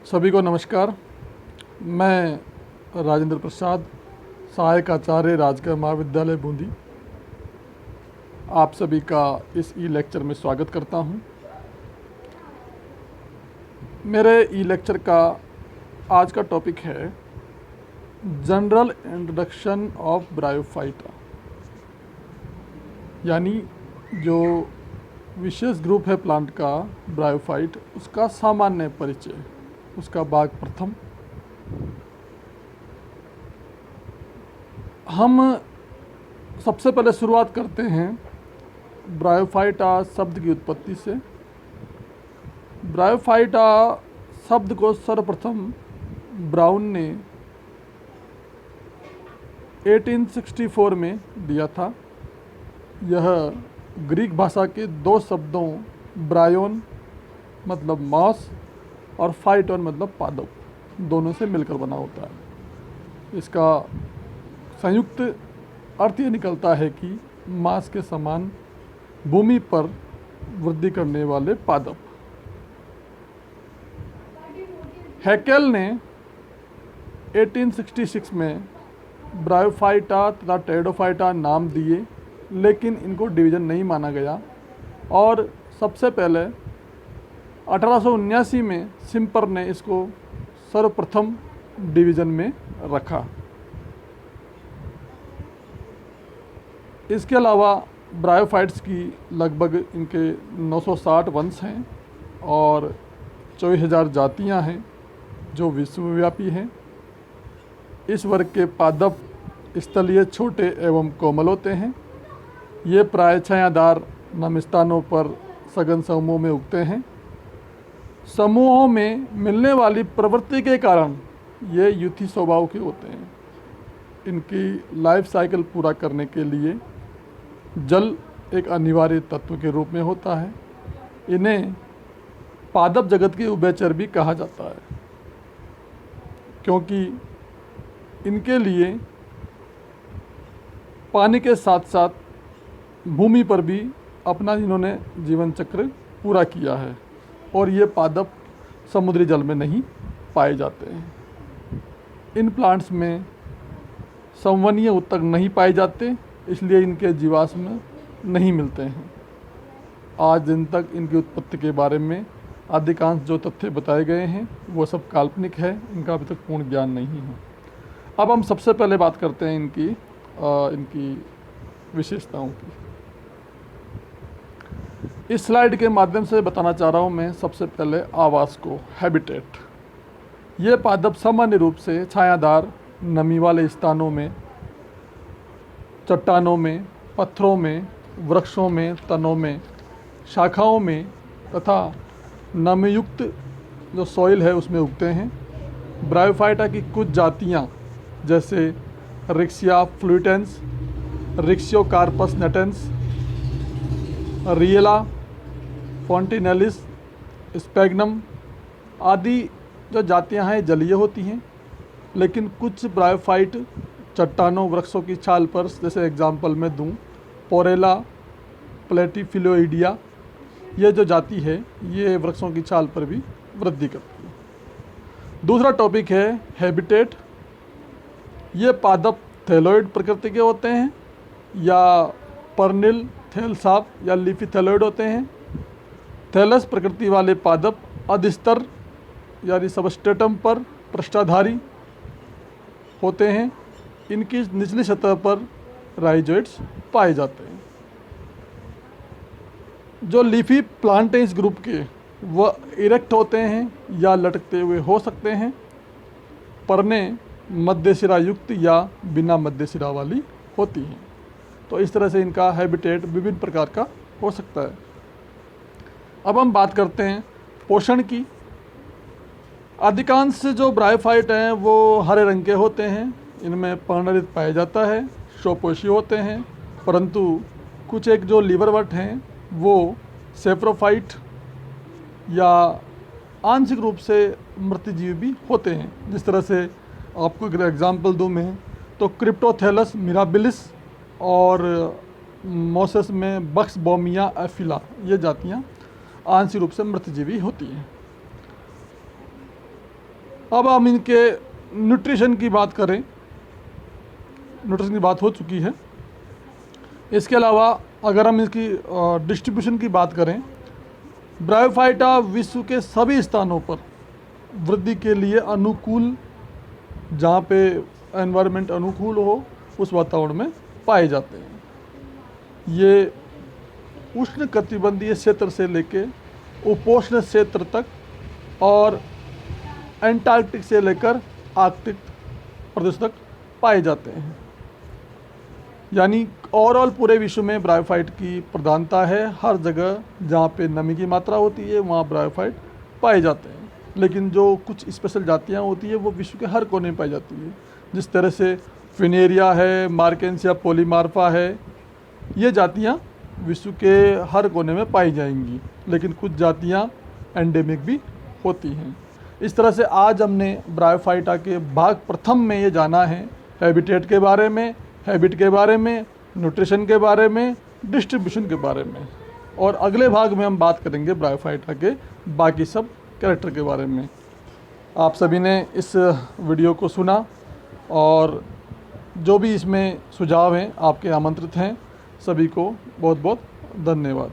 सभी को नमस्कार। मैं राजेंद्र प्रसाद, सहायक आचार्य राजकीय महाविद्यालय बूंदी, आप सभी का इस ई लेक्चर में स्वागत करता हूं। मेरे ई लेक्चर का आज का टॉपिक है जनरल इंट्रोडक्शन ऑफ ब्रायोफाइटा, यानी जो विशेष ग्रुप है प्लांट का ब्रायोफाइट, उसका सामान्य परिचय, उसका भाग प्रथम। हम सबसे पहले शुरुआत करते हैं ब्रायोफाइटा शब्द की उत्पत्ति से। ब्रायोफाइटा शब्द को सर्वप्रथम ब्राउन ने 1864 में दिया था। यह ग्रीक भाषा के दो शब्दों ब्रायोन मतलब मॉस और फाइटोन मतलब पादप, दोनों से मिलकर बना होता है। इसका संयुक्त अर्थ ये निकलता है कि मांस के समान भूमि पर वृद्धि करने वाले पादप। हैकेल ने 1866 में ब्रायोफाइटा तथा टेरिडोफाइटा नाम दिए, लेकिन इनको डिवीज़न नहीं माना गया और सबसे पहले 1879 में सिम्पर ने इसको सर्वप्रथम डिवीज़न में रखा। इसके अलावा ब्रायोफाइट्स की लगभग इनके 960 वंश हैं और 24,000 जातियां हैं जो विश्वव्यापी हैं। इस वर्ग के पादप स्थलीय, छोटे एवं कोमल होते हैं। ये प्राय छायादार नम स्थानों पर सघन समूहों में उगते हैं। समूहों में मिलने वाली प्रवृत्ति के कारण ये युथी स्वभाव के होते हैं। इनकी लाइफ साइकिल पूरा करने के लिए जल एक अनिवार्य तत्व के रूप में होता है। इन्हें पादप जगत के उभयचर भी कहा जाता है, क्योंकि इनके लिए पानी के साथ साथ भूमि पर भी अपना इन्होंने जीवन चक्र पूरा किया है और ये पादप समुद्री जल में नहीं पाए जाते हैं। इन प्लांट्स में संवहनीय ऊतक नहीं पाए जाते, इसलिए इनके जीवाश्म नहीं मिलते हैं। आज दिन तक इनकी उत्पत्ति के बारे में अधिकांश जो तथ्य बताए गए हैं वो सब काल्पनिक है, इनका अभी तक पूर्ण ज्ञान नहीं है। अब हम सबसे पहले बात करते हैं इनकी विशेषताओं की। इस स्लाइड के माध्यम से बताना चाह रहा हूँ मैं सबसे पहले आवास को, हैबिटेट। ये पादप सामान्य रूप से छायादार नमी वाले स्थानों में, चट्टानों में, पत्थरों में, वृक्षों में, तनों में, शाखाओं में तथा नमयुक्त जो सॉइल है उसमें उगते हैं। ब्रायोफाइटा की कुछ जातियाँ जैसे रिक्सिया फ्लूटेंस, रिक्सियोकार्पस नेटेंस, रिएला फॉन्टिनेलिस, स्पैग्नम आदि जो जातियाँ हैं जलीय होती हैं, लेकिन कुछ ब्रायोफाइट चट्टानों, वृक्षों की छाल पर, जैसे एग्जाम्पल में दूं पोरेला प्लेटिफिलोइडिया, ये जो जाति है ये वृक्षों की छाल पर भी वृद्धि करती है। दूसरा टॉपिक है हैबिटेट। ये पादप थैलोइड प्रकृति के होते हैं या पर्निल, थैलसाप या लीफी थैलोइड होते हैं। थैलस प्रकृति वाले पादप अधिस्तर यानी सबस्ट्रेटम पर पृष्ठाधारी होते हैं। इनकी निचली सतह पर राइजोइड्स पाए जाते हैं। जो लीफी प्लांट हैं इस ग्रुप के, वह इरेक्ट होते हैं या लटकते हुए हो सकते हैं। परने मध्य सिरा युक्त या बिना मध्य सिरा वाली होती हैं। तो इस तरह से इनका हैबिटेट विभिन्न प्रकार का हो सकता है। अब हम बात करते हैं पोषण की। अधिकांश जो ब्रायोफाइट हैं वो हरे रंग के होते हैं। इनमें पर्णरहित पाया जाता है, शोपोषी होते हैं, परंतु कुछ एक जो लीवरवट हैं वो सेप्रोफाइट या आंशिक रूप से मृतजीवी भी होते हैं। जिस तरह से आपको अगर एग्जाम्पल दूँ मैं तो क्रिप्टोथैलस मिराबिलिस और मोसेस में बक्स बोमिया एफिला, ये जातियाँ आंशिक रूप से मृतजीवी होती हैं। अब हम इनके न्यूट्रिशन की बात करें। न्यूट्रिशन की बात हो चुकी है। इसके अलावा अगर हम इसकी डिस्ट्रीब्यूशन की बात करें, ब्रायोफाइटा विश्व के सभी स्थानों पर वृद्धि के लिए अनुकूल, जहाँ पे एनवायरनमेंट अनुकूल हो उस वातावरण में पाए जाते हैं। ये उष्ण कटिबंधीय क्षेत्र से लेकर उपोष्ण क्षेत्र तक और एंटार्कटिक से लेकर आर्कटिक प्रदेश तक पाए जाते हैं। यानी ओवरऑल पूरे विश्व में ब्रायोफाइट की प्रधानता है। हर जगह जहाँ पे नमी की मात्रा होती है वहाँ ब्रायोफाइट पाए जाते हैं। लेकिन जो कुछ स्पेशल जातियाँ होती है वो विश्व के हर कोने में पाई जाती है। जिस तरह से फिनेरिया है, मार्केंसिया पॉलीमार्फा है, ये जातियाँ विश्व के हर कोने में पाई जाएंगी, लेकिन कुछ जातियाँ एंडेमिक भी होती हैं। इस तरह से आज हमने ब्रायोफाइटा के भाग प्रथम में ये जाना है हैबिटेट के बारे में, हैबिट के बारे में, न्यूट्रिशन के बारे में, डिस्ट्रीब्यूशन के बारे में, और अगले भाग में हम बात करेंगे ब्रायोफाइटा के बाकी सब कैरेक्टर के बारे में। आप सभी ने इस वीडियो को सुना और जो भी इसमें सुझाव हैं आपके आमंत्रित हैं। सभी को बहुत बहुत धन्यवाद।